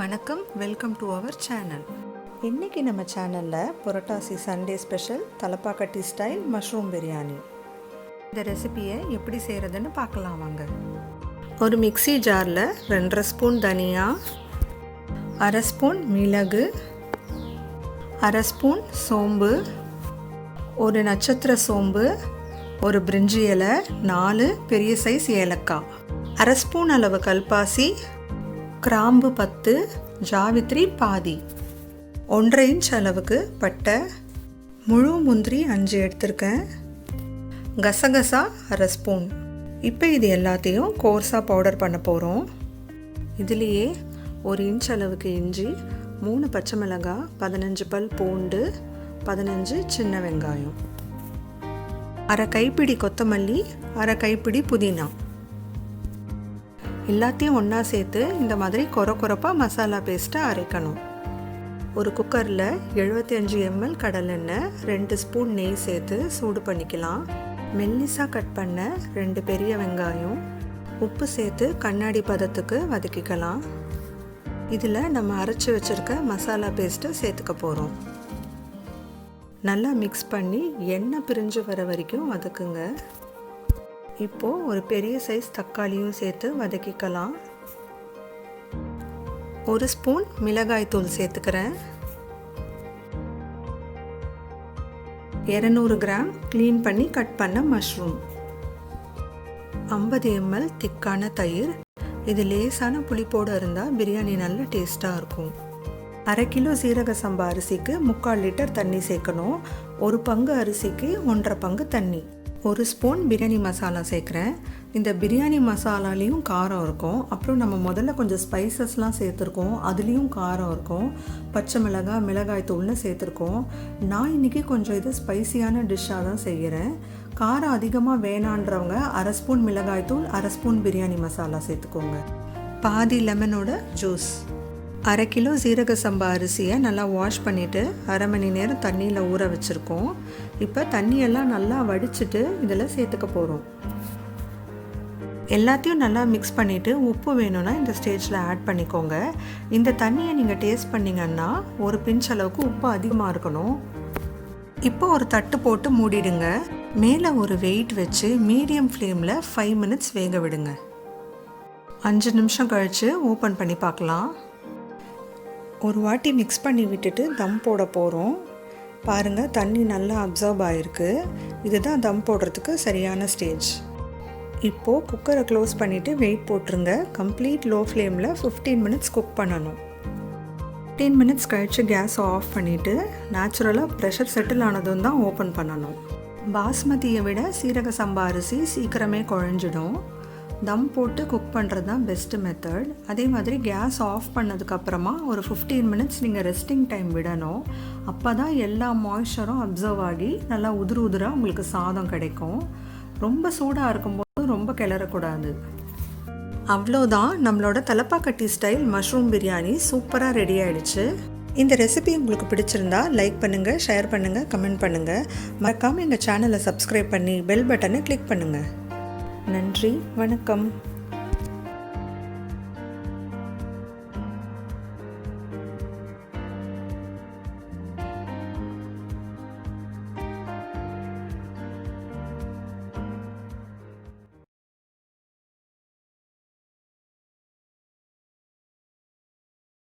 வணக்கம், welcome to our channel. இன்றைக்கி நம்ம சேனலில் Purattasi Sunday special Thalappakatti style mushroom biryani. இந்த ரெசிபியை எப்படி செய்கிறதுன்னு பார்க்கலாம் வாங்க. ஒரு மிக்ஸி ஜாரில் 2.5 ஸ்பூன் தனியா, 1/2 ஸ்பூன் மிளகு, 1/2 ஸ்பூன் சோம்பு, ஒரு நட்சத்திர சோம்பு, ஒரு பிரிஞ்சி இலை, 4 பெரிய சைஸ் ஏலக்காய், 1/2 ஸ்பூன் அளவு கல்பாசி, கிராம்பு 10, ஜாவித்ரி பாதி, 1.5 இன்ச் அளவுக்கு பட்டை, முழு முந்திரி 5 எடுத்திருக்கேன், கசகசா 1/2 ஸ்பூன். இப்போ இது எல்லாத்தையும் கோர்ஸாக பவுடர் பண்ண போகிறோம். இதுலேயே 1 இன்ச் அளவுக்கு இஞ்சி, 3 பச்சை மிளகாய், 15 பல் பூண்டு, 15 சின்ன வெங்காயம், 1/2 கைப்பிடி கொத்தமல்லி, 1/2 கைப்பிடி புதினா. எல்லாத்தையும் ஒன்றா சேர்த்து இந்த மாதிரி கொரப்பாக மசாலா பேஸ்ட்டை அரைக்கணும். ஒரு குக்கரில் 75 ml கடலெண்ணெய், 2 ஸ்பூன் நெய் சேர்த்து சூடு பண்ணிக்கலாம். மெல்லிசாக கட் பண்ண 2 பெரிய வெங்காயம், உப்பு சேர்த்து கண்ணாடி பதத்துக்கு வதக்கிக்கலாம். இதில் நம்ம அரைச்சி வச்சுருக்க மசாலா பேஸ்ட்டை சேர்த்துக்க போகிறோம். நல்லா மிக்ஸ் பண்ணி எண்ணெய் பிரிஞ்சு வர வரைக்கும் வதக்குங்க. இப்போது ஒரு பெரிய சைஸ் தக்காளியும் சேர்த்து வதக்கிக்கலாம். 1 ஸ்பூன் மிளகாய் தூள் சேர்த்துக்கிறேன். 200 கிராம் க்ளீன் பண்ணி கட் பண்ண மஷ்ரூம், 50 ml திக்கான தயிர். இது லேசான புளிப்போடு இருந்தால் பிரியாணி நல்ல டேஸ்ட்டாக இருக்கும். 1/2 கிலோ சீரக சம்பா அரிசிக்கு 3/4 லிட்டர் தண்ணி சேர்க்கணும். 1 பங்கு அரிசிக்கு 1.5 பங்கு தண்ணி. 1 ஸ்பூன் பிரியாணி மசாலா சேர்க்குறேன். இந்த பிரியாணி மசாலாலேயும் காரம் இருக்கும். அப்புறம் நம்ம முதல்ல கொஞ்சம் ஸ்பைசஸ்லாம் சேர்த்துருக்கோம், அதுலேயும் காரம் இருக்கும். பச்சை மிளகாய், மிளகாய் தூள்னு சேர்த்துருக்கோம். நான் இன்றைக்கி கொஞ்சம் இது ஸ்பைசியான டிஷ்ஷாக தான் செய்கிறேன். காரம் அதிகமாக வேணான்றவங்க 1/2 ஸ்பூன் மிளகாய் தூள், 1/2 ஸ்பூன் பிரியாணி மசாலா சேர்த்துக்கோங்க. பாதி லெமனோட ஜூஸ். 1/2 கிலோ சீரக சம்பா அரிசியை நல்லா வாஷ் பண்ணிவிட்டு 1/2 மணி நேரம் தண்ணியில் ஊற வச்சுருக்கோம். இப்போ தண்ணியெல்லாம் நல்லா வடிச்சிட்டு இதில் சேர்த்துக்க போகிறோம். எல்லாத்தையும் நல்லா மிக்ஸ் பண்ணிவிட்டு உப்பு வேணும்னா இந்த ஸ்டேஜில் ஆட் பண்ணிக்கோங்க. இந்த தண்ணியை நீங்கள் டேஸ்ட் பண்ணிங்கன்னா ஒரு பிஞ்ச் அளவுக்கு உப்பு அதிகமாக இருக்கணும். இப்போ ஒரு தட்டு போட்டு மூடிடுங்க. மேலே ஒரு வெயிட் வச்சு மீடியம் ஃப்ளேமில் 5 மினிட்ஸ் வேக விடுங்க. 5 நிமிஷம் கழித்து ஓப்பன் பண்ணி பார்க்கலாம். ஒரு வாட்டி மிக்ஸ் பண்ணி விட்டுட்டு தம் போட போகிறோம். பாருங்கள், தண்ணி நல்லா அப்சர்வ் ஆகிருக்கு. இதுதான் தம் போடுறதுக்கு சரியான ஸ்டேஜ். இப்போது குக்கரை க்ளோஸ் பண்ணிவிட்டு வெயிட் போட்டுருங்க. கம்ப்ளீட் லோ ஃப்ளேமில் 15 மினிட்ஸ் குக் பண்ணணும். 15 மினிட்ஸ் கழித்து கேஸை ஆஃப் பண்ணிவிட்டு நேச்சுரலாக ப்ரெஷர் செட்டில் ஆனதும் தான் ஓப்பன் பண்ணணும். பாஸ்மதியை விட சீரக சம்பா அரிசி சீக்கிரமே குழஞ்சிடும். தம் போட்டு குக் பண்ணுறது தான் பெஸ்ட்டு மெத்தட். அதே மாதிரி கேஸ் ஆஃப் பண்ணதுக்கப்புறமா ஒரு 15 மினிட்ஸ் நீங்கள் ரெஸ்டிங் டைம் விடணும். அப்போ தான் எல்லா மாய்ஸ்சரும் அப்சர்வ் ஆகி நல்லா உதிராக உங்களுக்கு சாதம் கிடைக்கும். ரொம்ப சூடாக இருக்கும்போது ரொம்ப கிளறக்கூடாது. அவ்வளோதான், நம்மளோட தலப்பாக்கட்டி ஸ்டைல் மஷ்ரூம் பிரியாணி சூப்பராக ரெடி ஆகிடுச்சு. இந்த ரெசிபி உங்களுக்கு பிடிச்சிருந்தா லைக் பண்ணுங்கள், ஷேர் பண்ணுங்கள், கமெண்ட் பண்ணுங்கள். மறக்காமல் எங்கள் சேனலை சப்ஸ்கிரைப் பண்ணி பெல் பட்டனை கிளிக் பண்ணுங்கள். நன்றி, வணக்கம்.